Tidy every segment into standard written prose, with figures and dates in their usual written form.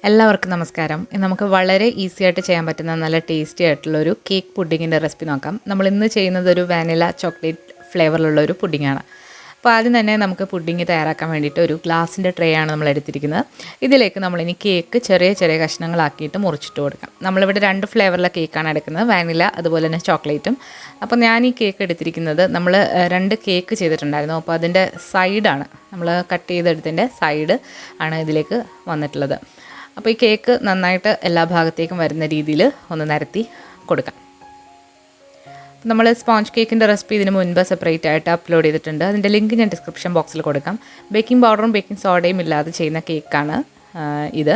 എല്ലാവർക്കും നമസ്കാരം. ഇന്ന് നമുക്ക് വളരെ ഈസി ആയിട്ട് ചെയ്യാൻ പറ്റുന്ന നല്ല ടേസ്റ്റി ആയിട്ടുള്ളൊരു കേക്ക് പുഡിങ്ങിൻ്റെ റെസിപ്പി നോക്കാം. നമ്മൾ ഇന്ന് ചെയ്യുന്നത് ഒരു വാനില ചോക്ലേറ്റ് ഫ്ലേവറിലുള്ള ഒരു പുഡിങ്ങാണ്. അപ്പോൾ ആദ്യം തന്നെ നമുക്ക് പുഡിങ് തയ്യാറാക്കാൻ വേണ്ടിയിട്ട് ഒരു ഗ്ലാസിൻ്റെ ട്രേ ആണ് നമ്മൾ എടുത്തിരിക്കുന്നത്. ഇതിലേക്ക് നമ്മളിനി കേക്ക് ചെറിയ ചെറിയ കഷ്ണങ്ങളാക്കിയിട്ട് മുറിച്ചിട്ട് കൊടുക്കാം. നമ്മളിവിടെ 2 ഫ്ലേവറിലെ കേക്കാണ് എടുക്കുന്നത്, വാനില അതുപോലെ തന്നെ ചോക്ലേറ്റും. അപ്പോൾ ഞാൻ ഈ കേക്ക് എടുത്തിരിക്കുന്നത് നമ്മൾ 2 കേക്ക് ചെയ്തിട്ടുണ്ടായിരുന്നു. അപ്പോൾ അതിൻ്റെ സൈഡാണ് നമ്മൾ കട്ട് ചെയ്തെടുത്തതിൻ്റെ സൈഡ് ആണ് ഇതിലേക്ക് വന്നിട്ടുള്ളത്. അപ്പോൾ ഈ കേക്ക് നന്നായിട്ട് എല്ലാ ഭാഗത്തേക്കും വരുന്ന രീതിയിൽ ഒന്ന് നിരത്തി കൊടുക്കാം. നമ്മൾ സ്പോഞ്ച് കേക്കിൻ്റെ റെസിപ്പി ഇതിന് മുൻപ് സെപ്പറേറ്റ് ആയിട്ട് അപ്ലോഡ് ചെയ്തിട്ടുണ്ട്. അതിൻ്റെ ലിങ്ക് ഞാൻ ഡിസ്ക്രിപ്ഷൻ ബോക്സിൽ കൊടുക്കാം. ബേക്കിംഗ് പൗഡറും ബേക്കിംഗ് സോഡയും ഇല്ലാതെ ചെയ്യുന്ന കേക്കാണ് ഇത്.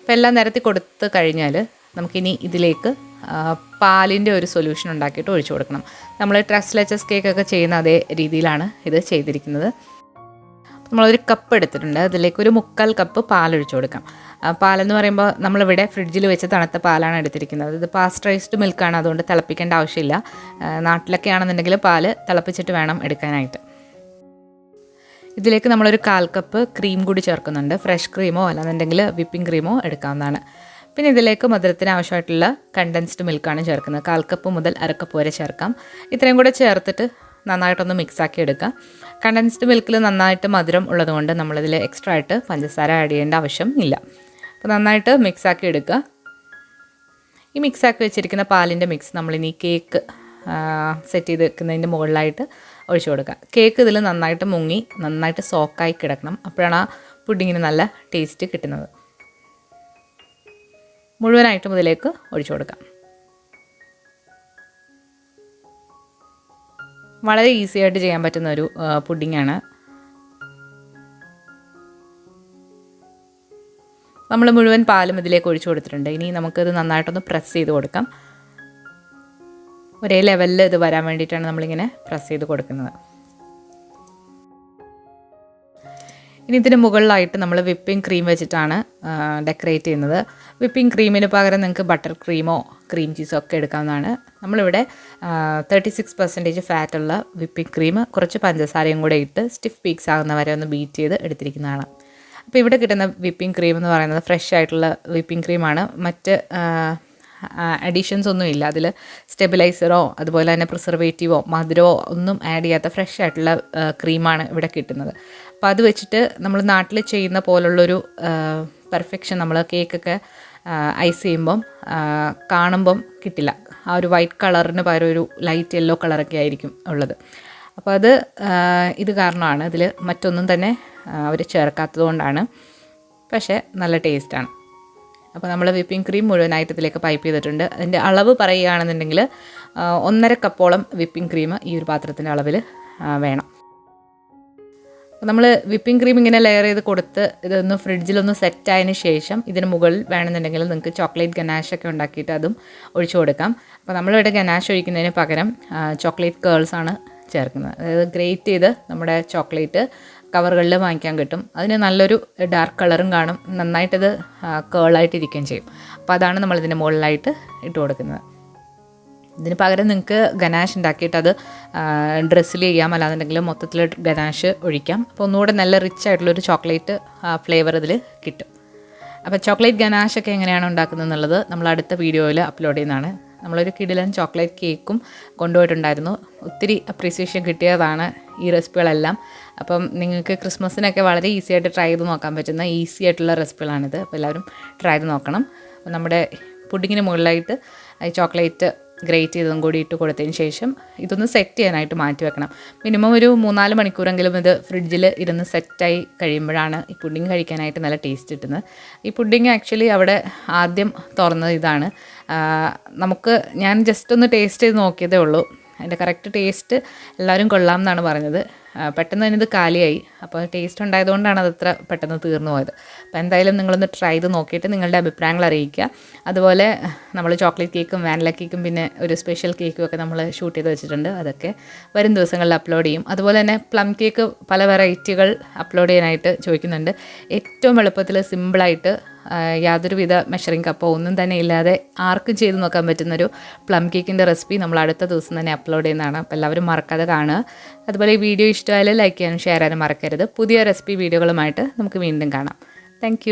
അപ്പോൾ എല്ലാം നിരത്തി കൊടുത്ത് കഴിഞ്ഞാൽ നമുക്കിനി ഇതിലേക്ക് പാലിൻ്റെ ഒരു സൊല്യൂഷൻ ഉണ്ടാക്കിയിട്ട് ഒഴിച്ചു കൊടുക്കണം. നമ്മൾ ട്രസ്ലെച്ചസ് കേക്കൊക്കെ ചെയ്യുന്ന അതേ രീതിയിലാണ് ഇത് ചെയ്തിരിക്കുന്നത്. നമ്മളൊരു കപ്പ് എടുത്തിട്ടുണ്ട്, അതിലേക്ക് ഒരു 1/4 കപ്പ് പാലൊഴിച്ച് കൊടുക്കാം. പാലെന്ന് പറയുമ്പോൾ നമ്മളിവിടെ ഫ്രിഡ്ജിൽ വെച്ച് തണുത്ത പാലാണ് എടുത്തിരിക്കുന്നത്. ഇത് പാസ്ചറൈസ്ഡ് മിൽക്കാണ്, അതുകൊണ്ട് തിളപ്പിക്കേണ്ട ആവശ്യമില്ല. നാട്ടിലൊക്കെ ആണെന്നുണ്ടെങ്കിൽ പാല് തിളപ്പിച്ചിട്ട് വേണം എടുക്കാനായിട്ട്. ഇതിലേക്ക് നമ്മളൊരു 1/4 കപ്പ് ക്രീം കൂടി ചേർക്കുന്നുണ്ട്. ഫ്രഷ് ക്രീമോ അല്ലാന്നുണ്ടെങ്കിൽ വിപ്പിംഗ് ക്രീമോ എടുക്കാവുന്നതാണ്. പിന്നെ ഇതിലേക്ക് മധുരത്തിന് ആവശ്യമായിട്ടുള്ള കണ്ടൻസ്ഡ് മിൽക്കാണ് ചേർക്കുന്നത്. 1/4 കപ്പ് മുതൽ 1/2 കപ്പ് വരെ ചേർക്കാം. ഇത്രയും കൂടെ ചേർത്തിട്ട് നന്നായിട്ടൊന്ന് മിക്സാക്കി എടുക്കുക. കണ്ടൻസ്ഡ് മിൽക്കിൽ നന്നായിട്ട് മധുരം ഉള്ളതുകൊണ്ട് നമ്മളിതിൽ എക്സ്ട്രാ ആയിട്ട് പഞ്ചസാര ആഡ് ചെയ്യേണ്ട ആവശ്യം ഇല്ല. അപ്പോൾ നന്നായിട്ട് മിക്സാക്കി എടുക്കുക. ഈ മിക്സാക്കി വെച്ചിരിക്കുന്ന പാലിൻ്റെ മിക്സ് നമ്മളിനി കേക്ക് സെറ്റ് ചെയ്ത് വെക്കുന്നതിൻ്റെ മുകളിലായിട്ട് ഒഴിച്ചു കൊടുക്കുക. കേക്ക് ഇതിൽ നന്നായിട്ട് മുങ്ങി നന്നായിട്ട് സോക്കായി കിടക്കണം. അപ്പോഴാണ് ആ പുഡിങ്ങിന് നല്ല ടേസ്റ്റ് കിട്ടുന്നത്. മുഴുവനായിട്ടും ഇതിലേക്ക് ഒഴിച്ചു കൊടുക്കാം. വളരെ ഈസി ആയിട്ട് ചെയ്യാൻ പറ്റുന്ന ഒരു പുഡിങ്ങാണ്. നമ്മൾ മുഴുവൻ പാലും ഇതിലേക്ക് ഒഴിച്ചു കൊടുത്തിട്ടുണ്ട്. ഇനി നമുക്കിത് നന്നായിട്ടൊന്ന് പ്രസ് ചെയ്ത് കൊടുക്കാം. ഒരേ ലെവലിൽ ഇത് വരാൻ വേണ്ടിയിട്ടാണ് നമ്മളിങ്ങനെ പ്രസ് ചെയ്ത് കൊടുക്കുന്നത്. ഇനി ഇതിന് മുകളിലായിട്ട് നമ്മൾ വിപ്പിംഗ് ക്രീം വെച്ചിട്ടാണ് ഡെക്കറേറ്റ് ചെയ്യുന്നത്. വിപ്പിംഗ് ക്രീമിന് പകരം നിങ്ങൾക്ക് ബട്ടർ ക്രീമോ ക്രീം ചീസോ ഒക്കെ എടുക്കാവുന്നതാണ്. നമ്മളിവിടെ 36% ഫാറ്റുള്ള വിപ്പിംഗ് ക്രീം കുറച്ച് പഞ്ചസാരയും കൂടെ ഇട്ട് സ്റ്റിഫ് പീക്സ് ആകുന്ന വരെ ഒന്ന് ബീറ്റ് ചെയ്ത് എടുത്തിരിക്കുന്നതാണ്. അപ്പോൾ ഇവിടെ കിട്ടുന്ന വിപ്പിംഗ് ക്രീം എന്ന് പറയുന്നത് ഫ്രഷ് ആയിട്ടുള്ള വിപ്പിംഗ് ക്രീമാണ്. മറ്റ് അഡീഷൻസ് ഒന്നും ഇല്ല. അതിൽ സ്റ്റെബിലൈസറോ അതുപോലെ തന്നെ പ്രിസർവേറ്റീവോ മധുരമോ ഒന്നും ആഡ് ചെയ്യാത്ത ഫ്രഷ് ആയിട്ടുള്ള ക്രീമാണ് ഇവിടെ കിട്ടുന്നത്. അപ്പോൾ അത് വെച്ചിട്ട് നമ്മൾ നാട്ടിൽ ചെയ്യുന്ന പോലുള്ളൊരു പെർഫെക്ഷൻ നമ്മൾ കേക്കൊക്കെ ഐസ് ചെയ്യുമ്പം കാണുമ്പം കിട്ടില്ല. ആ ഒരു വൈറ്റ് കളറിന് പകരം ഒരു ലൈറ്റ് യെല്ലോ കളറൊക്കെ ആയിരിക്കും ഉള്ളത്. അപ്പോൾ അത് ഇത് കാരണമാണ്. ഇതിൽ മറ്റൊന്നും തന്നെ അവർ ചേർക്കാത്തത് കൊണ്ടാണ്. പക്ഷേ നല്ല ടേസ്റ്റാണ്. അപ്പോൾ നമ്മൾ വിപ്പിംഗ് ക്രീം മുഴുവനായിട്ട് ഇതിലേക്ക് പൈപ്പ് ചെയ്തിട്ടുണ്ട്. അതിൻ്റെ അളവ് പറയുകയാണെന്നുണ്ടെങ്കിൽ 1.5 കപ്പോളം വിപ്പിംഗ് ക്രീം ഈ ഒരു പാത്രത്തിൻ്റെ അളവിൽ വേണം. അപ്പോൾ നമ്മൾ വിപ്പിംഗ് ക്രീം ഇങ്ങനെ ലെയർ ചെയ്ത് കൊടുത്ത് ഇതൊന്ന് ഫ്രിഡ്ജിലൊന്ന് സെറ്റായതിന് ശേഷം ഇതിന് മുകളിൽ വേണമെന്നുണ്ടെങ്കിൽ നിങ്ങൾക്ക് ചോക്ലേറ്റ് ഗനാഷൊക്കെ ഉണ്ടാക്കിയിട്ട് അതും ഒഴിച്ചു കൊടുക്കാം. അപ്പോൾ നമ്മളിവിടെ ഗനാഷ് ഒഴിക്കുന്നതിന് പകരം ചോക്ലേറ്റ് കേൾസാണ് ചേർക്കുന്നത്. അതായത് ഗ്രേറ്റ് ചെയ്ത് നമ്മുടെ ചോക്ലേറ്റ് കവറുകളിൽ വാങ്ങിക്കാൻ കിട്ടും. അതിന് നല്ലൊരു ഡാർക്ക് കളറും കാണും, നന്നായിട്ടത് കേളായിട്ടിരിക്കുകയും ചെയ്യും. അപ്പോൾ അതാണ് നമ്മളിതിൻ്റെ മുകളിലായിട്ട് ഇട്ട് കൊടുക്കുന്നത്. ഇതിന് പകരം നിങ്ങൾക്ക് ഗനാഷ് ഉണ്ടാക്കിയിട്ട് അത് ഡ്രസ്സിൽ ചെയ്യാം, അല്ലാന്നുണ്ടെങ്കിൽ മൊത്തത്തിൽ ഗനാഷ് ഒഴിക്കാം. അപ്പോൾ ഒന്നുകൂടെ നല്ല റിച്ച് ആയിട്ടുള്ളൊരു ചോക്ലേറ്റ് ഫ്ലേവർ ഇതിൽ കിട്ടും. അപ്പോൾ ചോക്ലേറ്റ് ഗനാഷൊക്കെ എങ്ങനെയാണ് ഉണ്ടാക്കുന്നത് എന്നുള്ളത് നമ്മൾ അടുത്ത വീഡിയോയിൽ അപ്ലോഡ് ചെയ്യുന്നതാണ്. നമ്മളൊരു കിടിലൻ ചോക്ലേറ്റ് കേക്കും കൊണ്ടുപോയിട്ടുണ്ടായിരുന്നു. ഒത്തിരി അപ്രീസിയേഷൻ കിട്ടിയതാണ് ഈ റെസിപ്പികളെല്ലാം. അപ്പം നിങ്ങൾക്ക് ക്രിസ്മസിനൊക്കെ വളരെ ഈസി ആയിട്ട് ട്രൈ ചെയ്ത് നോക്കാൻ പറ്റുന്ന ഈസി ആയിട്ടുള്ള റെസിപ്പികളാണിത്. അപ്പോൾ എല്ലാവരും ട്രൈ ചെയ്ത് നോക്കണം. അപ്പോൾ നമ്മുടെ പുഡിങ്ങിന് മുകളിലായിട്ട് ചോക്ലേറ്റ് ഗ്രേറ്റ് ചെയ്തതും കൂടി ഇട്ട് കൊടുത്തതിന് ശേഷം ഇതൊന്ന് സെറ്റ് ചെയ്യാനായിട്ട് മാറ്റി വെക്കണം. മിനിമം ഒരു 3-4 മണിക്കൂറെങ്കിലും ഇത് ഫ്രിഡ്ജിൽ ഇരുന്ന് സെറ്റായി കഴിയുമ്പോഴാണ് ഈ പുഡിങ് കഴിക്കാനായിട്ട് നല്ല ടേസ്റ്റ് കിട്ടുന്നത്. ഈ പുഡിങ് ആക്ച്വലി അവിടെ ആദ്യം തുറന്നത് ഇതാണ്. ഞാൻ ജസ്റ്റ് ഒന്ന് ടേസ്റ്റ് ചെയ്ത് നോക്കിയതേ ഉള്ളൂ. അതിൻ്റെ കറക്റ്റ് ടേസ്റ്റ് എല്ലാവരും കൊള്ളാം എന്നാണ് പറഞ്ഞത്. പെട്ടെന്ന് തന്നെ ഇത് കാലിയായി. അപ്പോൾ ടേസ്റ്റ് ഉണ്ടായതുകൊണ്ടാണ് അതത്ര പെട്ടെന്ന് തീർന്നു പോയത്. അപ്പോൾ എന്തായാലും നിങ്ങളൊന്ന് ട്രൈ ചെയ്ത് നോക്കിയിട്ട് നിങ്ങളുടെ അഭിപ്രായങ്ങൾ അറിയിക്കുക. അതുപോലെ നമ്മൾ ചോക്ലേറ്റ് കേക്കും വാനില കേക്കും പിന്നെ ഒരു സ്പെഷ്യൽ കേക്കും ഒക്കെ നമ്മൾ ഷൂട്ട് ചെയ്ത് വെച്ചിട്ടുണ്ട്. അതൊക്കെ വരും ദിവസങ്ങളിൽ അപ്ലോഡ് ചെയ്യും. അതുപോലെ തന്നെ പ്ലം കേക്ക് പല വെറൈറ്റികൾ അപ്ലോഡ് ചെയ്യാനായിട്ട് ചോദിക്കുന്നുണ്ട്. ഏറ്റവും എളുപ്പത്തിൽ സിമ്പിളായിട്ട് യാതൊരുവിധ മെഷറിംഗ് കപ്പോ ഒന്നും തന്നെ ഇല്ലാതെ ആർക്കും ചെയ്ത് നോക്കാൻ പറ്റുന്നൊരു പ്ലം കേക്കിൻ്റെ റെസിപ്പി നമ്മൾ അടുത്ത ദിവസം തന്നെ അപ്ലോഡ് ചെയ്യുന്നതാണ്. അപ്പോൾ എല്ലാവരും മറക്കാതെ കാണുക. അതുപോലെ ഈ വീഡിയോ ഇഷ്ടമായാലും ലൈക്ക് ചെയ്യാനും ഷെയർ ചെയ്യാനും മറക്കരുത്. പുതിയ റെസിപ്പി വീഡിയോകളുമായിട്ട് നമുക്ക് വീണ്ടും കാണാം. താങ്ക്